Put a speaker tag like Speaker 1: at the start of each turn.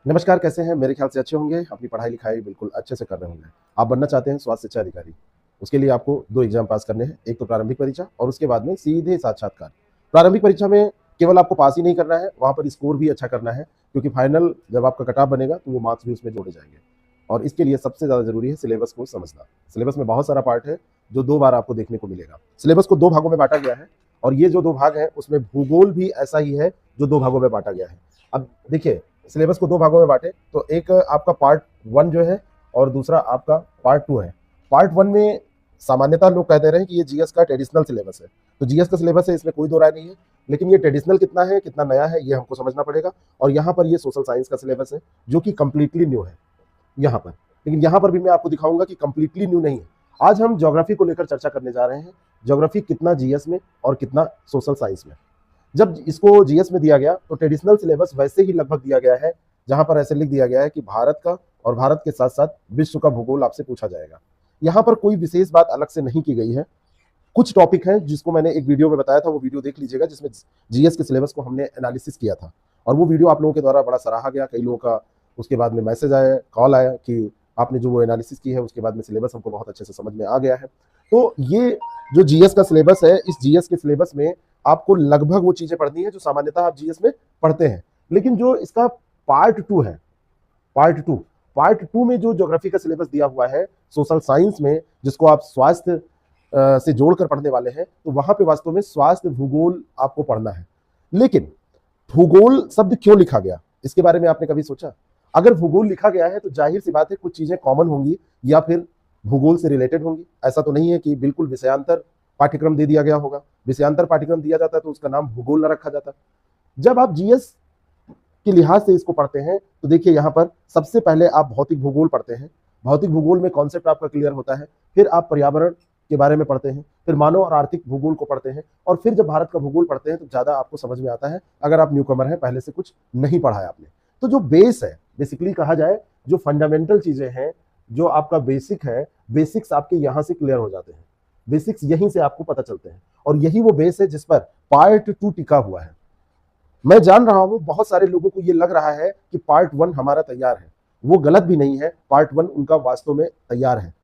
Speaker 1: नमस्कार, कैसे हैं? मेरे ख्याल से अच्छे होंगे, अपनी पढ़ाई-लिखाई बिल्कुल अच्छे से कर रहे होंगे। आप बनना चाहते हैं स्वास्थ्य शिक्षा अधिकारी, उसके लिए आपको 2 एग्ज़ाम पास करने हैं, एक तो प्रारंभिक परीक्षा और उसके बाद में सीधे साक्षात्कार। प्रारंभिक परीक्षा में केवल आपको पास ही नहीं करना है, वहाँ पर स्कोर भी अच्छा करना है, क्योंकि फाइनल जब आपका कट ऑफ बनेगा, तो वो मार्क्स भी उसमें जोड़े जाएँगे। और इसके लिए सबसे ज़्यादा ज़रूरी है सिलेबस को समझना। सिलेबस में बहुत सारा पार्ट है, जो 2 बार आपको देखने को मिलेगा। सिलेबस को 2 भागों में बाँटा गया है और ये जो 2 भाग हैं, उसमें भूगोल भी ऐसा ही है, जो 2 भागों में बाँटा गया है। अब देखिए, सिलेबस को 2 भागों में बाँटे, तो एक आपका पार्ट 1 जो है और दूसरा आपका पार्ट 2 है। पार्ट 1 में सामान्यतः लोग कहते रहे हैं कि ये जीएस का ट्रेडिशनल सिलेबस है। तो जीएस का सिलेबस है, इसमें कोई दो राय नहीं है। लेकिन ये ट्रेडिशनल कितना है, कितना नया है, ये हमको समझना पड़ेगा। और यहाँ पर ये सोशल साइंस का सिलेबस है, जो कि कंप्लीटली न्यू है यहाँ पर। लेकिन यहाँ पर भी मैं आपको दिखाऊंगा कि कंप्लीटली न्यू नहीं है। आज हम ज्योग्राफी को लेकर चर्चा करने जा रहे हैं। ज्योग्राफी कितना जीएस में और कितना सोशल साइंस में। जब इसको जीएस में दिया गया तो ट्रेडिशनल सिलेबस वैसे ही लगभग दिया गया है, जहां पर ऐसे लिख दिया गया है कि भारत का और भारत के साथ साथ विश्व का भूगोल आपसे पूछा जाएगा। यहाँ पर कोई विशेष बात अलग से नहीं की गई है। कुछ टॉपिक हैं जिसको मैंने एक वीडियो में बताया था, वो वीडियो देख लीजिएगा, जिसमें जीएस के सिलेबस को हमने एनालिसिस किया था। और वो वीडियो आप लोगों के द्वारा बड़ा सराहा गया, कई लोगों का उसके बाद में मैसेज आया, कॉल आया कि आपने जो वो एनालिसिस की है उसके बाद में सिलेबस हमको बहुत अच्छे से समझ में आ गया है। तो ये जो जीएस का सिलेबस है, इस जीएस के सिलेबस में आपको लगभग वो चीजें पढ़नी है जो सामान्यतः आप जीएस में पढ़ते हैं। लेकिन जो इसका पार्ट 2 है, पार्ट 2 में जो ज्योग्राफी का सिलेबस दिया हुआ है सोशल साइंस में, जिसको आप स्वास्थ्य से जोड़कर पढ़ने वाले हैं, तो वहां पे वास्तव में स्वास्थ्य भूगोल आपको पढ़ना है। लेकिन भूगोल शब्द क्यों लिखा गया, इसके बारे में आपने कभी सोचा? अगर भूगोल लिखा गया है तो जाहिर सी बात है कुछ चीजें कॉमन होंगी या फिर भूगोल से रिलेटेड होंगी। ऐसा तो नहीं है कि बिल्कुल विषयांतर पाठ्यक्रम दे दिया गया होगा। विषयांतर पाठ्यक्रम दिया जाता है तो उसका नाम भूगोल न रखा जाता। जब आप जीएस के लिहाज से इसको पढ़ते हैं तो देखिए, यहाँ पर सबसे पहले आप भौतिक भूगोल पढ़ते हैं। भौतिक भूगोल में कॉन्सेप्ट आपका क्लियर होता है। फिर आप पर्यावरण के बारे में पढ़ते हैं, फिर मानव और आर्थिक भूगोल को पढ़ते हैं, और फिर जब भारत का भूगोल पढ़ते हैं तो ज्यादा आपको समझ में आता है, अगर आप न्यू कमर हैं, पहले से कुछ नहीं पढ़ा है आपने। तो जो बेस है, बेसिकली कहा जाए, जो फंडामेंटल चीजें हैं, जो आपका बेसिक है, बेसिक्स आपके यहाँ से क्लियर हो जाते हैं। बेसिक्स यहीं से आपको पता चलते हैं, और यही वो बेस है जिस पर पार्ट 2 टिका हुआ है। मैं जान रहा हूं बहुत सारे लोगों को ये लग रहा है कि पार्ट 1 हमारा तैयार है। वो गलत भी नहीं है, पार्ट 1 उनका वास्तव में तैयार है।